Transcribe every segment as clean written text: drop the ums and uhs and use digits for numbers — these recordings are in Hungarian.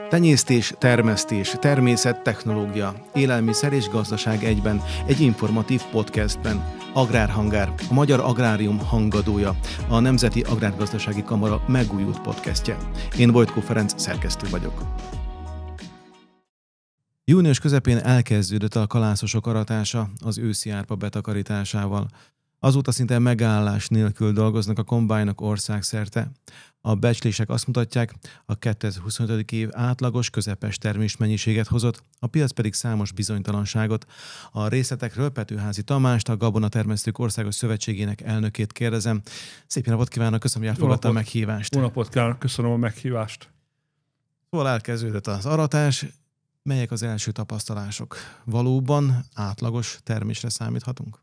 Tenyésztés, termesztés, természet, technológia, élelmiszer és gazdaság egyben, egy informatív podcastben. Agrárhangár, a Magyar Agrárium hangadója, a Nemzeti Agrárgazdasági Kamara megújult podcastje. Én Vojtkó Ferenc, szerkesztő vagyok. Június közepén elkezdődött a kalászosok aratása az őszi árpa betakarításával. Azóta szinte megállás nélkül dolgoznak a kombájnok országszerte. A becslések azt mutatják, a 2025. év átlagos közepes termésmennyiséget hozott, a piac pedig számos bizonytalanságot. A részletekről Petőházy Tamást, a Gabonatermesztők Országos Szövetségének elnökét kérdezem. Szép napot kívánok, köszönöm, hogy elfogadta a meghívást. Jó napot kívánok, köszönöm a meghívást. Szóval elkezdődött az aratás. Melyek az első tapasztalások? Valóban átlagos termésre számíthatunk?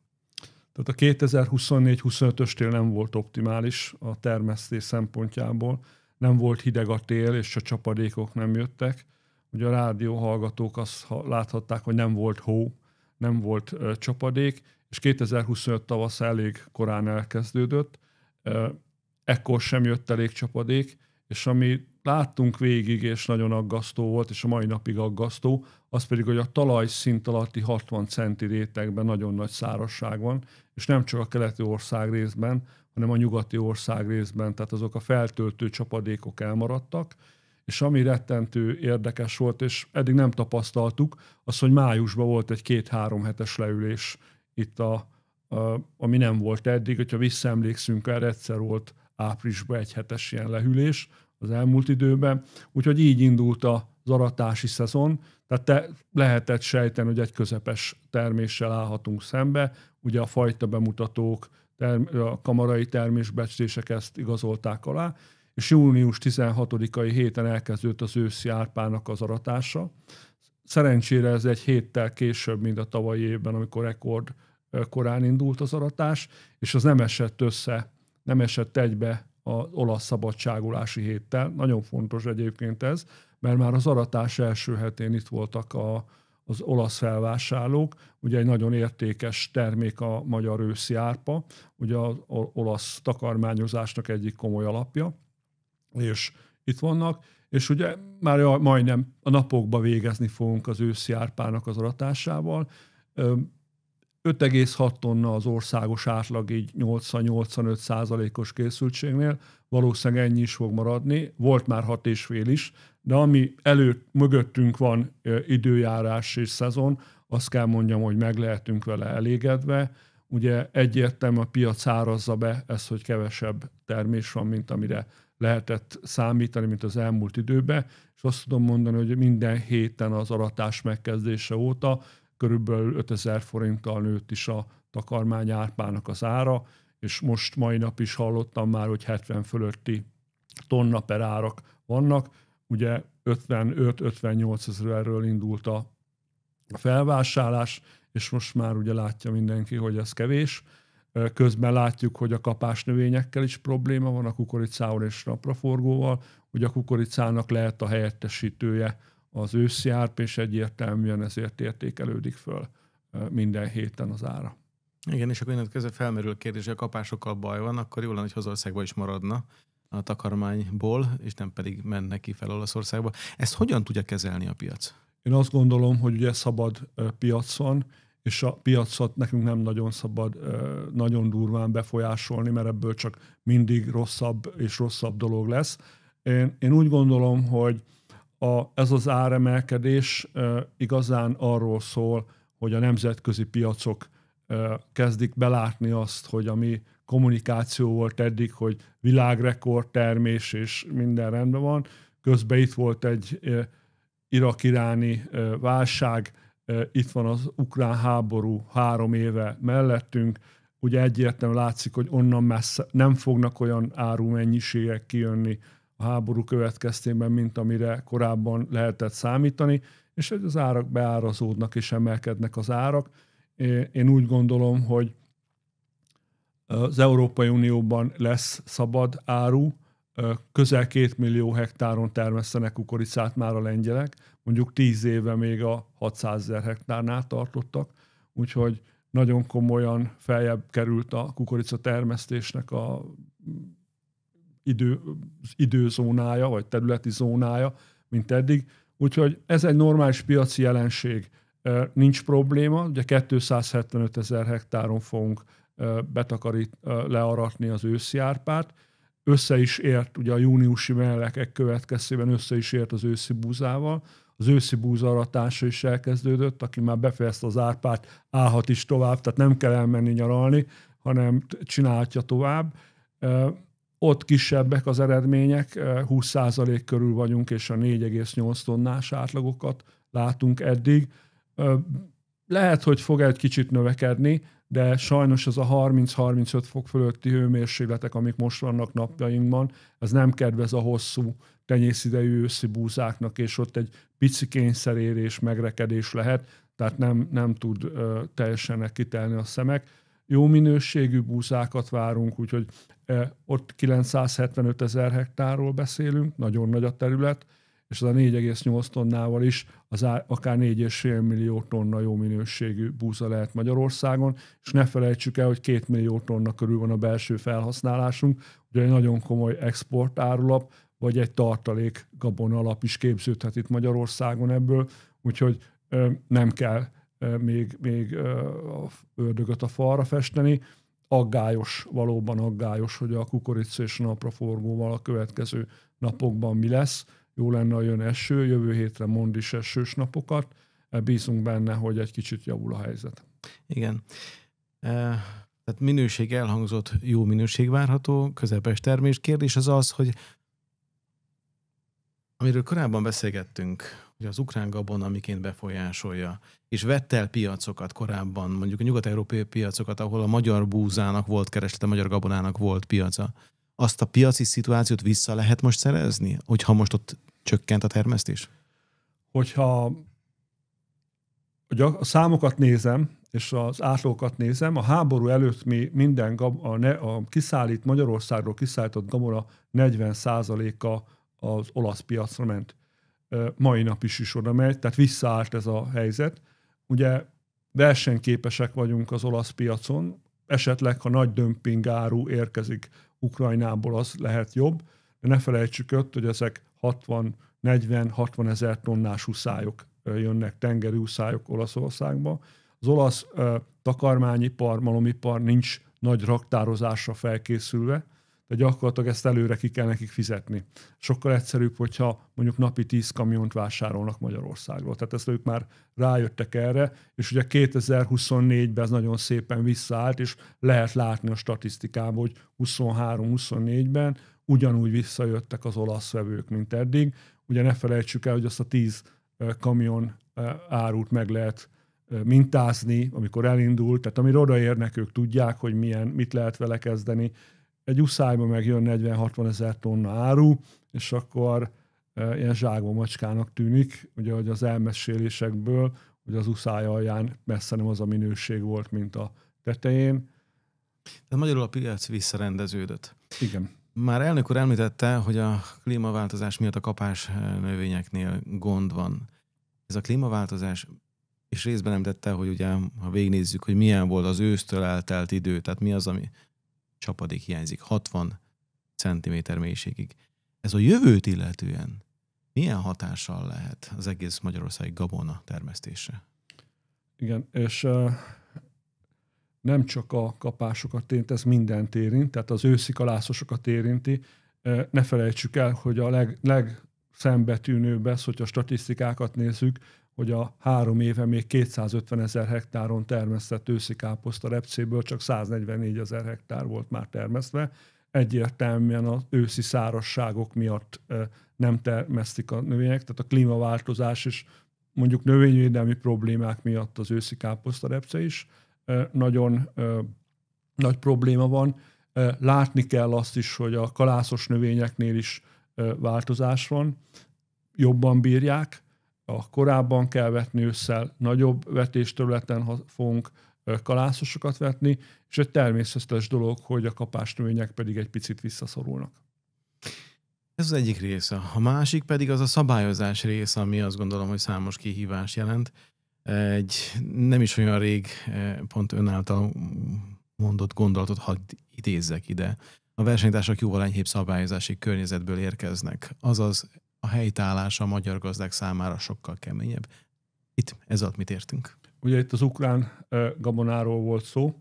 Tehát a 2024-25-ös tél nem volt optimális a termesztés szempontjából. Nem volt hideg a tél, és a csapadékok nem jöttek. Ugye a rádióhallgatók azt láthatták, hogy nem volt hó, nem volt csapadék, és 2025 tavasz elég korán elkezdődött. Ekkor sem jött elég csapadék, és ami láttunk végig, és nagyon aggasztó volt, és a mai napig aggasztó, az pedig, hogy a talajszint alatti 60 centi rétegben nagyon nagy szárazság van, és nem csak a keleti ország részben, hanem a nyugati ország részben, tehát azok a feltöltő csapadékok elmaradtak, és ami rettentő érdekes volt, és eddig nem tapasztaltuk, az, hogy májusban volt egy 2-3 hetes leülés itt, ami nem volt eddig, hogyha visszaemlékszünk, erre egyszer volt áprilisban egy hetes ilyen lehűlés az elmúlt időben, úgyhogy így indult az aratási szezon, tehát lehetett sejteni, hogy egy közepes terméssel állhatunk szembe, ugye a fajta bemutatók, a kamarai termésbecslések ezt igazolták alá, és június 16-ai héten elkezdődött az őszi árpának az aratása. Szerencsére ez egy héttel később, mint a tavalyi évben, amikor rekord korán indult az aratás, és az nem esett egybe az olasz szabadságolási héttel. Nagyon fontos egyébként ez, mert már az aratás első hetén itt voltak az olasz felvásárlók. Ugye egy nagyon értékes termék a magyar őszi árpa, ugye az olasz takarmányozásnak egyik komoly alapja, és itt vannak, és ugye már majdnem a napokban végezni fogunk az őszi árpának az aratásával. 5,6 tonna az országos átlag, így 80-85%-os készültségnél, valószínűleg ennyi is fog maradni, volt már 6,5 is, de ami mögöttünk van időjárás és szezon, azt kell mondjam, hogy meg lehetünk vele elégedve. Ugye egyértelmű a piac árazza be ezt, hogy kevesebb termés van, mint amire lehetett számítani, mint az elmúlt időben, és azt tudom mondani, hogy minden héten az aratás megkezdése óta körülbelül 5000 forinttal nőtt is a takarmány árpának az ára, és most mai nap is hallottam már, hogy 70 fölötti tonna per árak vannak. Ugye 55-58 ezerről indult a felvásárlás, és most már ugye látja mindenki, hogy ez kevés. Közben látjuk, hogy a kapásnövényekkel is probléma van, a kukoricával és napraforgóval. Ugye a kukoricának lehet a helyettesítője az őszi árpa, és egyértelműen ezért értékelődik föl minden héten az ára. Igen, és akkor innen közben felmerül a kérdés, hogy a kapásokkal baj van, akkor jó lenne, hogy Hazországban is maradna a takarmányból, és nem pedig menne ki fel Olaszországba. Ezt hogyan tudja kezelni a piac? Én azt gondolom, hogy ugye szabad piac van, és a piacot nekünk nem nagyon szabad nagyon durván befolyásolni, mert ebből csak mindig rosszabb és rosszabb dolog lesz. Én úgy gondolom, hogy ez az áremelkedés igazán arról szól, hogy a nemzetközi piacok kezdik belátni azt, hogy ami kommunikáció volt eddig, hogy világrekord termés és minden rendben van. Közben itt volt egy irak-iráni válság, itt van az ukrán háború 3 éve mellettünk. Ugye egyértelműen látszik, hogy onnan messze nem fognak olyan árumennyiségek kijönni a háború következtében, mint amire korábban lehetett számítani, és hogy az árak beárazódnak és emelkednek az árak. Én úgy gondolom, hogy az Európai Unióban lesz szabad áru, közel 2 millió hektáron termesztenek kukoricát már a lengyelek, mondjuk 10 éve még a 600 000 hektárnál tartottak, úgyhogy nagyon komolyan feljebb került a kukorica termesztésnek a időzónája, vagy területi zónája, mint eddig. Úgyhogy ez egy normális piaci jelenség. Nincs probléma, ugye 275 000 hektáron fogunk learatni az őszi árpát. Össze is ért, ugye a júniusi mellekek következtében össze is ért az őszi búzával. Az őszi búza aratása is elkezdődött, aki már befejezte az árpát, állhat is tovább, tehát nem kell elmenni nyaralni, hanem csinálhatja tovább. Ott kisebbek az eredmények, 20% körül vagyunk, és a 4,8 tonnás átlagokat látunk eddig. Lehet, hogy fog egy kicsit növekedni, de sajnos ez a 30-35 fok fölötti hőmérsékletek, amik most vannak napjainkban, ez nem kedvez a hosszú tenyészidejű őszi búzáknak, és ott egy pici kényszerérés, megrekedés lehet, tehát nem tud teljesen kitelni a szemek. Jó minőségű búzákat várunk, úgyhogy ott 975 000 hektárról beszélünk, nagyon nagy a terület, és az a 4,8 tonnával is akár 4,5 millió tonna jó minőségű búza lehet Magyarországon, és ne felejtsük el, hogy 2 millió tonna körül van a belső felhasználásunk, ugye egy nagyon komoly exportárulap, vagy egy tartalék gabona alap is képződhet itt Magyarországon ebből, úgyhogy nem kell még a ördögöt a falra festeni. Valóban aggályos, hogy a kukorica és a napraforgóval a következő napokban mi lesz. Jó lenne, ha jön eső, jövő hétre mond is esős napokat. Bízunk benne, hogy egy kicsit javul a helyzet. Igen. Tehát minőség elhangzott, jó minőség várható, közepes termés. Kérdés az, hogy amiről korábban beszélgettünk, hogy az ukrán gabona miként befolyásolja, és vett el piacokat korábban, mondjuk a nyugat-európai piacokat, ahol a magyar búzának volt kereslete, a magyar gabonának volt piaca. Azt a piaci szituációt vissza lehet most szerezni, hogyha most ott csökkent a termesztés? Hogyha a számokat nézem, és az átlagokat nézem, a háború előtt mi minden a Magyarországról kiszállított gabona 40%-a az olasz piacra ment. Mai nap is oda megy, tehát visszaállt ez a helyzet. Ugye versenyképesek vagyunk az olasz piacon, esetleg, ha nagy dömping áru érkezik Ukrajnából, az lehet jobb, de ne felejtsük ott, hogy ezek 40-60 ezer tonnás huszályok jönnek, tengeri huszályok Olaszországba. Az olasz takarmányipar, malomipar nincs nagy raktározásra felkészülve, de gyakorlatilag ezt előre ki kell nekik fizetni. Sokkal egyszerűbb, hogyha mondjuk napi 10 kamiont vásárolnak Magyarországról. Tehát ezt ők már rájöttek erre, és ugye 2024-ben ez nagyon szépen visszaállt, és lehet látni a statisztikában, hogy 23-24-ben ugyanúgy visszajöttek az olasz vevők, mint eddig. Ugye ne felejtsük el, hogy azt a 10 kamion árut meg lehet mintázni, amikor elindult, tehát amire odaérnek, ők tudják, hogy mit lehet vele kezdeni. Egy uszályba megjön 40-60 ezer tonna áru, és akkor ilyen zsákba macskának tűnik, ugye, hogy az elmesélésekből, hogy az uszály alján messze nem az a minőség volt, mint a tetején. Tehát magyarul a piac visszarendeződött. Igen. Már elnök úr említette, hogy a klímaváltozás miatt a kapás növényeknél gond van. Ez a klímaváltozás, és részben említette, hogy ugye, ha végignézzük, hogy milyen volt az ősztől eltelt idő, tehát mi az, ami csapadék hiányzik, 60 cm mélységig. Ez a jövőt illetően milyen hatással lehet az egész magyarországi gabona termesztésre? Igen, és nem csak a kapásokat érint, ez mindent érint, tehát az őszi kalászosokat érinti. Ne felejtsük el, hogy a legszembetűnőbb ez, hogy a statisztikákat nézzük, hogy a 3 éve még 250 ezer hektáron termesztett őszi káposzta repcéből csak 144 ezer hektár volt már termesztve. Egyértelműen az őszi szárazságok miatt nem termesztik a növények, tehát a klímaváltozás és mondjuk növényvédelmi problémák miatt az őszi káposzta repce is nagyon nagy probléma van. Látni kell azt is, hogy a kalászos növényeknél is változás van, jobban bírják, a korábban kell vetni ősszel, nagyobb vetésterületen fogunk kalászosokat vetni, és egy természetes dolog, hogy a kapásnövények pedig egy picit visszaszorulnak. Ez az egyik része. A másik pedig az a szabályozás része, ami azt gondolom, hogy számos kihívás jelent. Egy nem is olyan rég pont ön által mondott gondolatot hadd idézzek ide. A versenytársak jóval enyhébb szabályozási környezetből érkeznek. Azaz a helytállása a magyar gazdák számára sokkal keményebb. Itt ez alatt mit értünk? Ugye itt az ukrán gabonáról volt szó.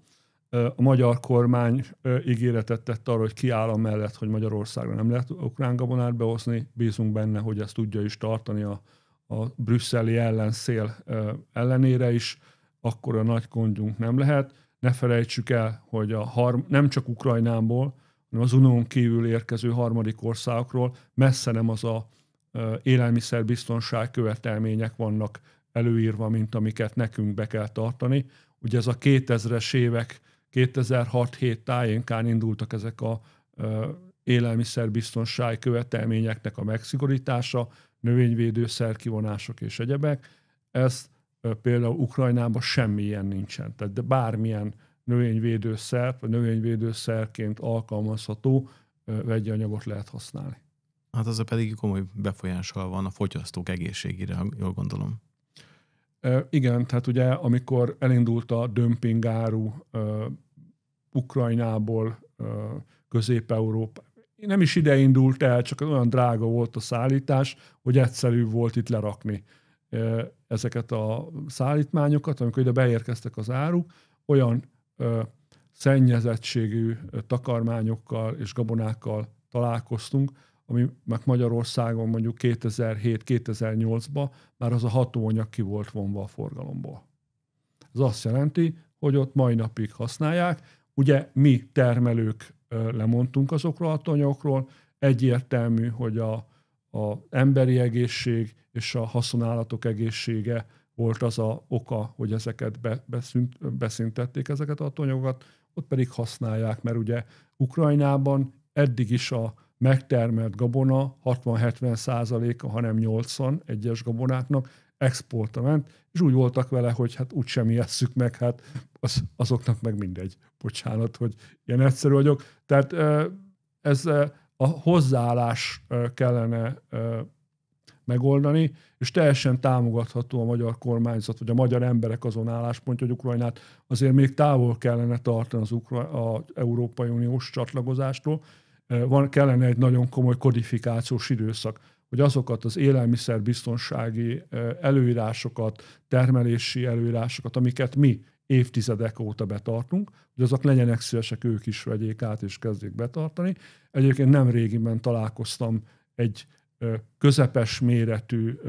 A magyar kormány ígéretet tett arra, hogy kiáll amellett, hogy Magyarországra nem lehet ukrán gabonát behozni. Bízunk benne, hogy ezt tudja is tartani a brüsszeli ellenszél ellenére is. Akkor a nagy gondjunk nem lehet. Ne felejtsük el, hogy nem csak Ukrajnából, hanem az unión kívül érkező harmadik országokról messze nem az a élelmiszerbiztonság követelmények vannak előírva, mint amiket nekünk be kell tartani. Ugye ez a 2000-es évek, 2006-7 tájénkán indultak ezek a élelmiszerbiztonsági követelményeknek a megszigorítása, növényvédőszer kivonások és egyebek. Ez például Ukrajnában semmi ilyen nincsen. Tehát de bármilyen növényvédőszert, vagy növényvédőszerként alkalmazható vegyi anyagot lehet használni. Hát az pedig komoly befolyással van a fogyasztók egészségére, jól gondolom. Igen, tehát ugye amikor elindult a dömpingáru Ukrajnából Közép-Európa, nem is ide indult el, csak olyan drága volt a szállítás, hogy egyszerű volt itt lerakni ezeket a szállítmányokat, amikor ide beérkeztek az áruk, olyan szennyezettségű takarmányokkal és gabonákkal találkoztunk, ami meg Magyarországon mondjuk 2007-2008-ban már az a hatóanyag ki volt vonva a forgalomból. Ez azt jelenti, hogy ott mai napig használják. Ugye mi termelők lemondtunk azokról a hatóanyagokról, egyértelmű, hogy az emberi egészség és a haszonállatok egészsége volt az a oka, hogy ezeket beszüntették ezeket a hatóanyagokat, ott pedig használják, mert ugye Ukrajnában eddig is a megtermelt gabona 60-70%-a, hanem 80 egyes gabonáknak exportra ment, és úgy voltak vele, hogy hát úgysem ijesszük meg, hát azoknak meg mindegy. Bocsánat, hogy ilyen egyszerű vagyok. Tehát ez a hozzáállás kellene megoldani, és teljesen támogatható a magyar kormányzat, vagy a magyar emberek azon álláspontja, hogy Ukrajnát azért még távol kellene tartani az Európai Uniós csatlakozástól. Kellene egy nagyon komoly kodifikációs időszak, hogy azokat az élelmiszerbiztonsági előírásokat, termelési előírásokat, amiket mi évtizedek óta betartunk, hogy azok legyenek szívesek, ők is vegyék át és kezdjék betartani. Egyébként nem régiben találkoztam egy közepes méretű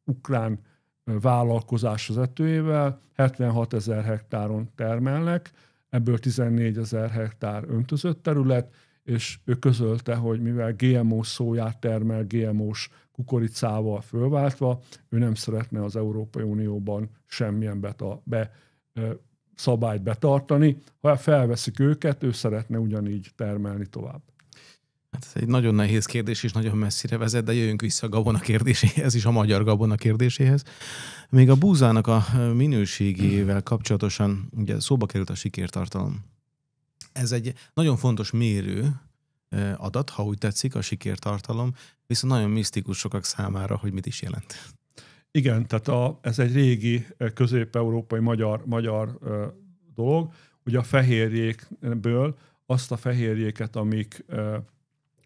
ukrán vállalkozás vezetőjével, 76 000 hektáron termelnek, ebből 14 000 hektár öntözött terület, és ő közölte, hogy mivel GMO szóját termel GMO-s kukoricával fölváltva, ő nem szeretne az Európai Unióban semmilyen szabályt betartani. Ha felveszik őket, ő szeretne ugyanígy termelni tovább. Hát ez egy nagyon nehéz kérdés, és nagyon messzire vezet, de jöjjünk vissza a gabona kérdéséhez is, a magyar gabona kérdéséhez. Még a búzának a minőségével kapcsolatosan ugye szóba került a sikértartalom. Ez egy nagyon fontos mérő adat, ha úgy tetszik, a sikértartalom, viszont nagyon misztikus sokak számára, hogy mit is jelent. Igen, tehát ez egy régi közép-európai magyar dolog. Ugye a fehérjékből azt a fehérjéket, amik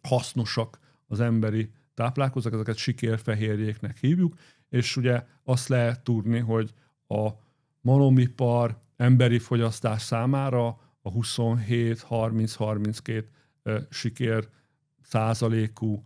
hasznosak az emberi táplálkozók, ezeket sikérfehérjéknek hívjuk, és ugye azt lehet tudni, hogy a malomipar emberi fogyasztás számára a 27-30-32 sikér százalékú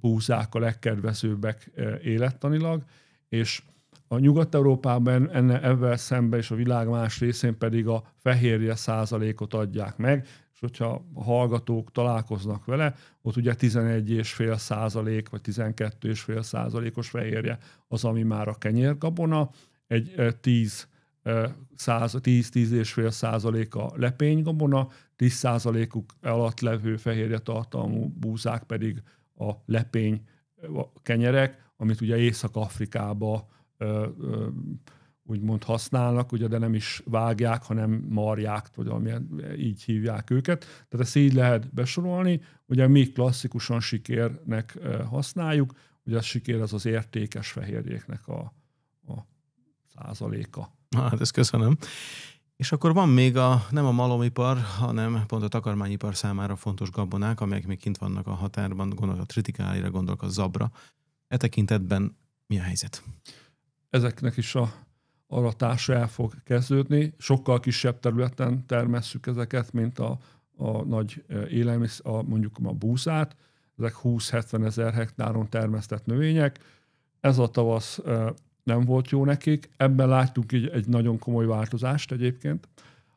búzák a legkedvezőbbek élettanilag, és a Nyugat-Európában ezzel szemben és a világ más részén pedig a fehérje százalékot adják meg, és hogyha a hallgatók találkoznak vele, ott ugye 11,5% vagy 12,5%-os fehérje az, ami már a kenyérgabona, egy 10-10,5% a lepénygabona, 10%-uk alatt levő fehérje tartalmú búzák pedig a lepény kenyerek, amit ugye Észak-Afrikába úgymond használnak, ugye, de nem is vágják, hanem marják, vagy így hívják őket. Tehát ezt így lehet besorolni. Ugye mi klasszikusan sikérnek használjuk, ugye a sikér az az értékes fehérjéknek a százaléka. Hát ezt köszönöm. És akkor van még nem a malomipar, hanem pont a takarmányipar számára fontos gabonák, amelyek még kint vannak a határban, gondolok a tritikálira, gondolok a zabra. E tekintetben mi a helyzet? Ezeknek is a aratása el fog kezdődni. Sokkal kisebb területen termesszük ezeket, mint a nagy élelmiszer, mondjuk a búzát. Ezek 20-70 ezer hektáron termesztett növények. Ez a tavasz nem volt jó nekik. Ebben láttunk egy nagyon komoly változást egyébként.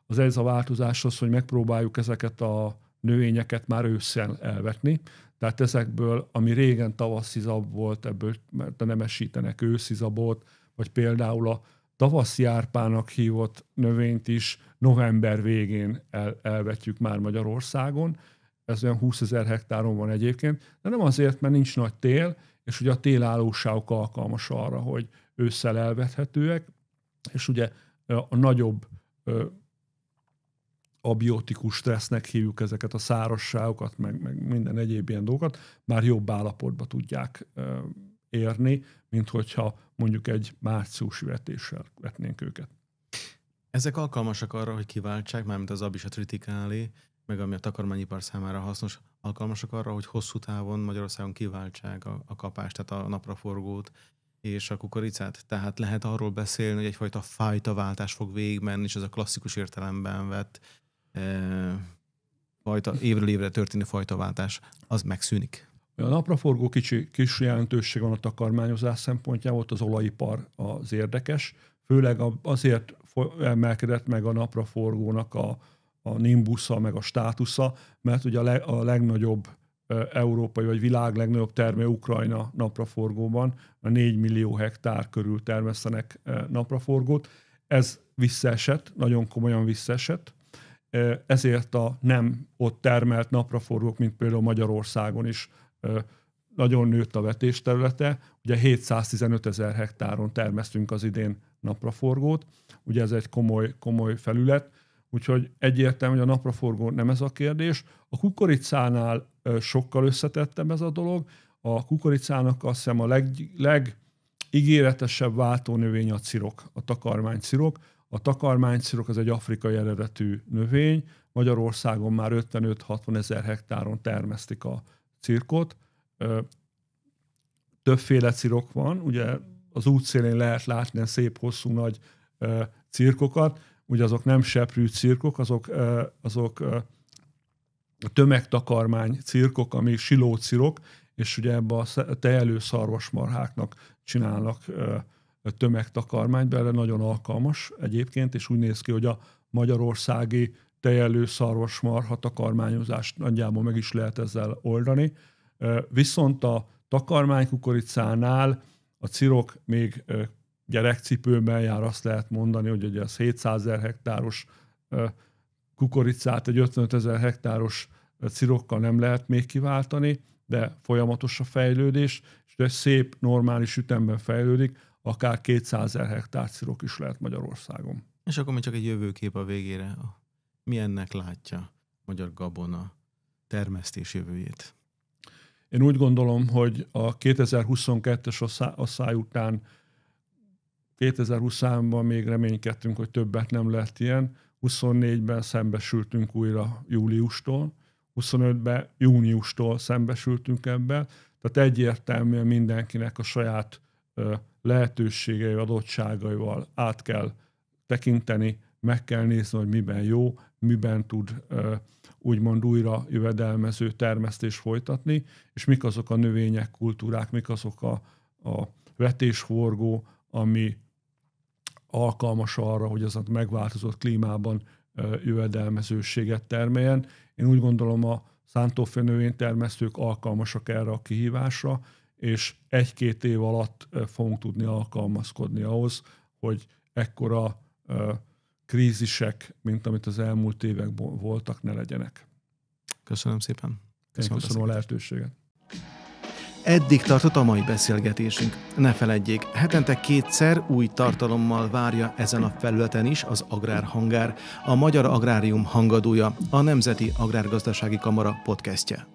Ez a változás az, hogy megpróbáljuk ezeket a növényeket már ősszel elvetni. Tehát ezekből, ami régen tavaszi zab volt, ebből nemesítenek őszi zabot, vagy például a tavaszi árpának hívott növényt is november végén elvetjük már Magyarországon. Ez olyan 20 000 hektáron van egyébként, de nem azért, mert nincs nagy tél, és ugye a télállóságok alkalmas arra, hogy ősszel elvethetőek, és ugye a nagyobb abiotikus stressznek hívjuk ezeket a szárazságokat, meg minden egyéb ilyen dolgokat, már jobb állapotba tudják érni, mint hogyha mondjuk egy márciusi vetéssel vetnénk őket. Ezek alkalmasak arra, hogy kiváltsák, mármint az abis a tritikálé, meg ami a takarmányipar számára hasznos, alkalmasak arra, hogy hosszú távon Magyarországon kiváltsák a kapást, tehát a napraforgót és a kukoricát. Tehát lehet arról beszélni, hogy egyfajta fajtaváltás fog végigmenni, és ez a klasszikus értelemben vett évről évre történő fajtaváltás, az megszűnik. A napraforgó kis jelentőség van a takarmányozás szempontjából, az olajipar az érdekes, főleg azért emelkedett meg a napraforgónak a nimbusza, meg a státusza, mert ugye a legnagyobb európai vagy világ legnagyobb termő Ukrajna napraforgóban, a 4 millió hektár körül termesztenek napraforgót. Ez visszaesett, nagyon komolyan visszaesett, ezért a nem ott termelt napraforgók, mint például Magyarországon is nagyon nőtt a vetésterülete. Ugye 715 000 hektáron termesztünk az idén napraforgót, ugye ez egy komoly felület, úgyhogy egyértelmű, hogy a napraforgó nem ez a kérdés. A kukoricánál sokkal összetettebb ez a dolog. A kukoricának azt hiszem a legígéretesebb váltónövény a cirok, a takarmánycirok. A takarmánycirok az egy afrikai eredetű növény. Magyarországon már 55-60 000 hektáron termesztik a cirkot. Többféle cirok van, ugye az útszélén lehet látni ilyen szép, hosszú, nagy cirkokat, ugye azok nem seprű cirkok, azok tömegtakarmány cirkok, ami silócirok, és ugye ebbe a tejelő szarvasmarháknak csinálnak tömegtakarmányt, erre nagyon alkalmas egyébként, és úgy néz ki, hogy a magyarországi tejelő szarvasmarha takarmányozást nagyjából meg is lehet ezzel oldani. Viszont a takarmánykukoricánál a cirok még gyerekcipőben jár, azt lehet mondani, hogy ugye az 700 000 hektáros kukoricát egy 55 000 hektáros cirokkal nem lehet még kiváltani, de folyamatos a fejlődés, és egy szép, normális ütemben fejlődik, akár 200 000 hektár cirok is lehet Magyarországon. És akkor még csak egy jövőkép a végére. Milyennek látja magyar gabona termesztés jövőjét? Én úgy gondolom, hogy a 2022-es asszály után 2023-ban még reménykedtünk, hogy többet nem lehet ilyen. 24-ben szembesültünk újra júliustól, 25-ben júniustól szembesültünk ebben. Tehát egyértelműen mindenkinek a saját lehetőségei, adottságaival át kell tekinteni, meg kell nézni, hogy miben jó, miben tud úgymond újra jövedelmező termesztést folytatni, és mik azok a növények, kultúrák, mik azok a vetésforgó, ami alkalmas arra, hogy az a megváltozott klímában jövedelmezőséget termeljen. Én úgy gondolom, a szántófél növénytermesztők alkalmasak erre a kihívásra, és 1-2 év alatt fogunk tudni alkalmazkodni ahhoz, hogy ekkora krízisek, mint amit az elmúlt években voltak, ne legyenek. Köszönöm szépen. Köszönöm a lehetőséget. Eddig tartott a mai beszélgetésünk. Ne feledjék, hetente 2-szer új tartalommal várja ezen a felületen is az Agrárhangár, a Magyar Agrárium hangadója, a Nemzeti Agrárgazdasági Kamara podcastje.